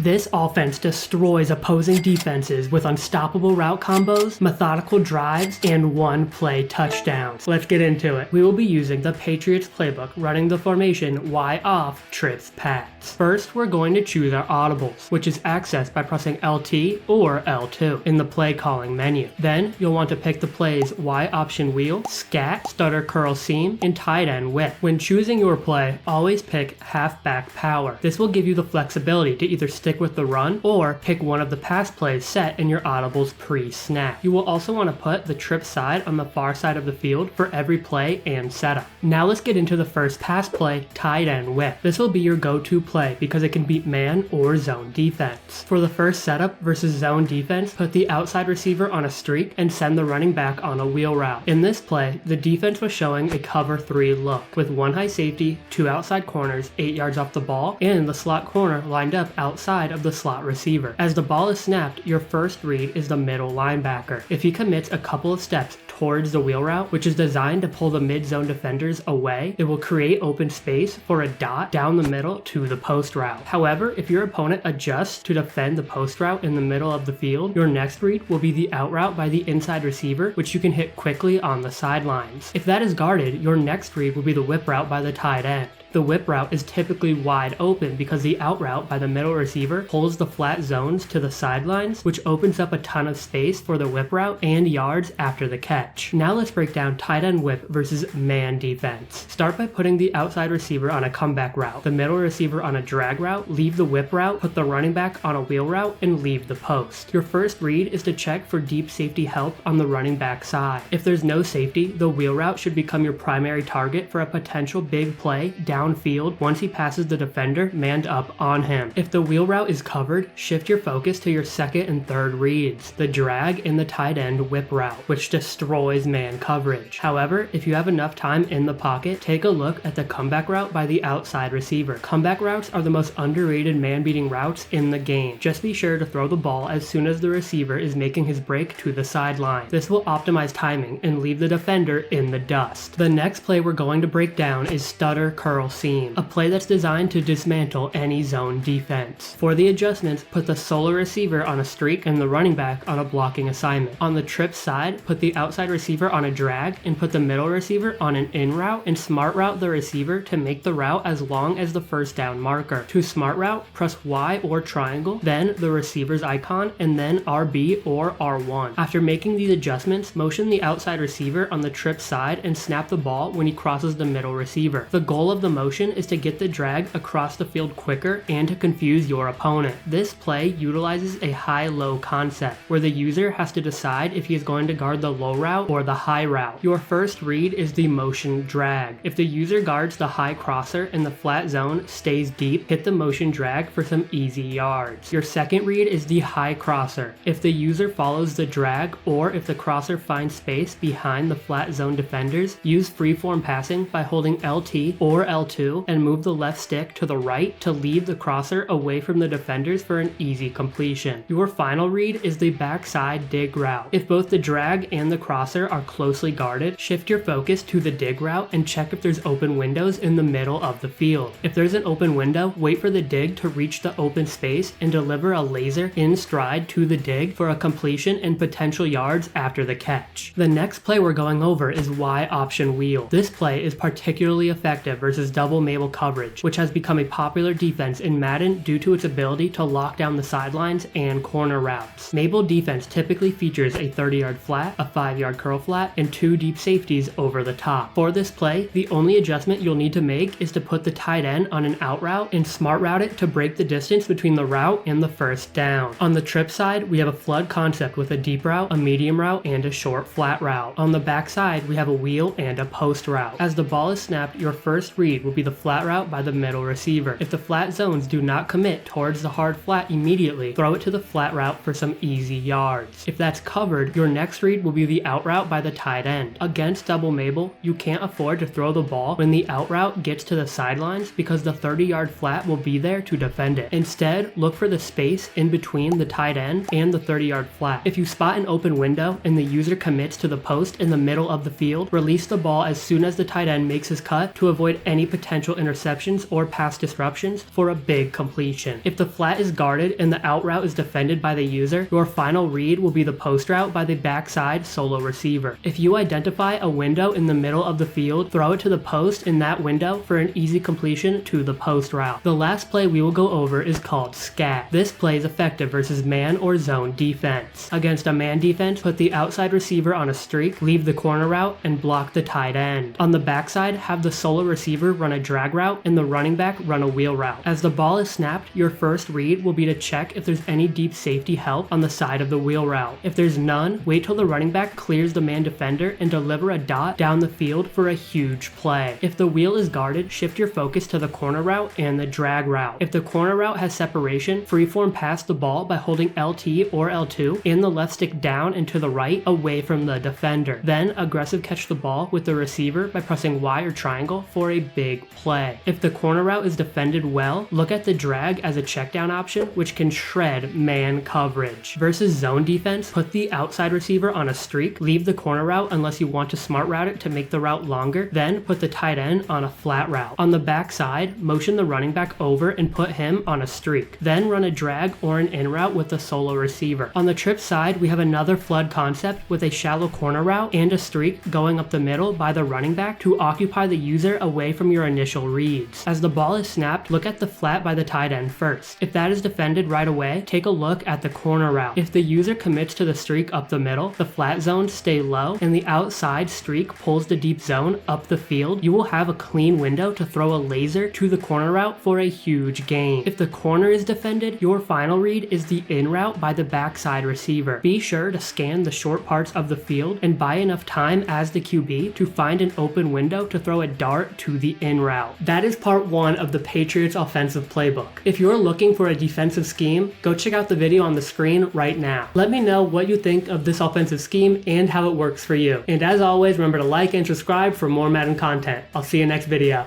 This offense destroys opposing defenses with unstoppable route combos, methodical drives, and one-play touchdowns. Let's get into it. We will be using the Patriots playbook, running the formation Y off, trips, pats. First, we're going to choose our audibles, which is accessed by pressing LT or L2 in the play calling menu. Then, you'll want to pick the plays Y option wheel, scat, stutter curl seam, and tight end whip. When choosing your play, always pick halfback power. This will give you the flexibility to either stick with the run or pick one of the pass plays set in your audibles pre-snap. You will also want to put the trip side on the far side of the field for every play and setup. Now let's get into the first pass play, tight end whip. This will be your go-to play because it can beat man or zone defense. For the first setup versus zone defense, put the outside receiver on a streak and send the running back on a wheel route. In this play, the defense was showing a cover 3 look with 1 high safety, 2 outside corners 8 yards off the ball, and the slot corner lined up outside of the slot receiver. As the ball is snapped, your first read is the middle linebacker. If he commits a couple of steps towards the wheel route, which is designed to pull the mid-zone defenders away, it will create open space for a dot down the middle to the post route. However, if your opponent adjusts to defend the post route in the middle of the field, your next read will be the out route by the inside receiver, which you can hit quickly on the sidelines. If that is guarded, your next read will be the whip route by the tight end. The whip route is typically wide open because the out route by the middle receiver pulls the flat zones to the sidelines, which opens up a ton of space for the whip route and yards after the catch. Now let's break down tight end whip versus man defense. Start by putting the outside receiver on a comeback route, the middle receiver on a drag route, leave the whip route, put the running back on a wheel route, and leave the post. Your first read is to check for deep safety help on the running back side. If there's no safety, the wheel route should become your primary target for a potential big play downfield once he passes the defender manned up on him. If the wheel route is covered, shift your focus to your second and third reads, the drag and the tight end whip route, which destroys man coverage. However, if you have enough time in the pocket, take a look at the comeback route by the outside receiver. Comeback routes are the most underrated man-beating routes in the game. Just be sure to throw the ball as soon as the receiver is making his break to the sideline. This will optimize timing and leave the defender in the dust. The next play we're going to break down is stutter curl seam, a play that's designed to dismantle any zone defense. For the adjustments, put the solo receiver on a streak and the running back on a blocking assignment. On the trip side, put the outside receiver on a drag and put the middle receiver on an in route and smart route the receiver to make the route as long as the first down marker. To smart route, press Y or triangle, then the receiver's icon, and then RB or R1. After making these adjustments, motion the outside receiver on the trip side and snap the ball when he crosses the middle receiver. The goal of the motion is to get the drag across the field quicker and to confuse your opponent. This play utilizes a high-low concept, where the user has to decide if he is going to guard the low route or the high route. Your first read is the motion drag. If the user guards the high crosser and the flat zone stays deep, hit the motion drag for some easy yards. Your second read is the high crosser. If the user follows the drag or if the crosser finds space behind the flat zone defenders, use freeform passing by holding LT or L2 and move the left stick to the right to lead the crosser away from the defenders for an easy completion. Your final read is the backside dig route. If both the drag and the crosser are closely guarded, shift your focus to the dig route and check if there's open windows in the middle of the field. If there's an open window, wait for the dig to reach the open space and deliver a laser in stride to the dig for a completion and potential yards after the catch. The next play we're going over is Y option wheel. This play is particularly effective versus double Mabel coverage, which has become a popular defense in Madden due to its ability to lock down the sidelines and corner routes. Mabel defense typically features a 30-yard flat, a 5-yard curl flat, and 2 deep safeties over the top. For this play, the only adjustment you'll need to make is to put the tight end on an out route and smart route it to break the distance between the route and the first down. On the trip side, we have a flood concept with a deep route, a medium route, and a short flat route. On the back side, we have a wheel and a post route. As the ball is snapped, your first read will be the flat route by the middle receiver. If the flat zones do not commit towards the hard flat immediately, throw it to the flat route for some easy yards. If that's covered, your next read will be the out route by the tight end. Against double Mabel, you can't afford to throw the ball when the out route gets to the sidelines because the 30-yard flat will be there to defend it. Instead, look for the space in between the tight end and the 30-yard flat. If you spot an open window and the user commits to the post in the middle of the field, release the ball as soon as the tight end makes his cut to avoid any potential interceptions or pass disruptions for a big completion. If the flat is guarded and the out route is defended by the user, your final read will be the post route by the backside solo receiver. If you identify a window in the middle of the field, throw it to the post in that window for an easy completion to the post route. The last play we will go over is called scat. This play is effective versus man or zone defense. Against a man defense, put the outside receiver on a streak, leave the corner route, and block the tight end. On the backside, have the solo receiver run a drag route and the running back run a wheel route. As the ball is snapped, your first read will be to check if there's any deep safety help on the side of the wheel route. If there's none, wait till the running back clears the man defender and deliver a dot down the field for a huge play. If the wheel is guarded, shift your focus to the corner route and the drag route. If the corner route has separation, freeform pass the ball by holding LT or L2 and the left stick down and to the right away from the defender. Then aggressive catch the ball with the receiver by pressing Y or triangle for a big play. If the corner route is defended well, look at the drag as a check down option, which can shred man coverage. Versus zone defense, put the outside receiver on a streak, leave the corner route unless you want to smart route it to make the route longer, then put the tight end on a flat route. On the backside, motion the running back over and put him on a streak. Then run a drag or an in route with the solo receiver. On the trip side, we have another flood concept with a shallow corner route and a streak going up the middle by the running back to occupy the user away from your initial reads. As the ball is snapped, look at the flat by the tight end first. If that is defended right away, take a look at the corner route. If the user commits to the streak up the middle, the flat zones stay low, and the outside streak pulls the deep zone up the field, you will have a clean window to throw a laser to the corner route for a huge gain. If the corner is defended, your final read is the in route by the backside receiver. Be sure to scan the short parts of the field and buy enough time as the QB to find an open window to throw a dart to the in route. That is part 1 of the Patriots offensive playbook. If you're looking for a defensive scheme, go check out the video on the screen right now. Let me know what you think of this offensive scheme and how it works for you. And as always, remember to like and subscribe for more Madden content. I'll see you next video.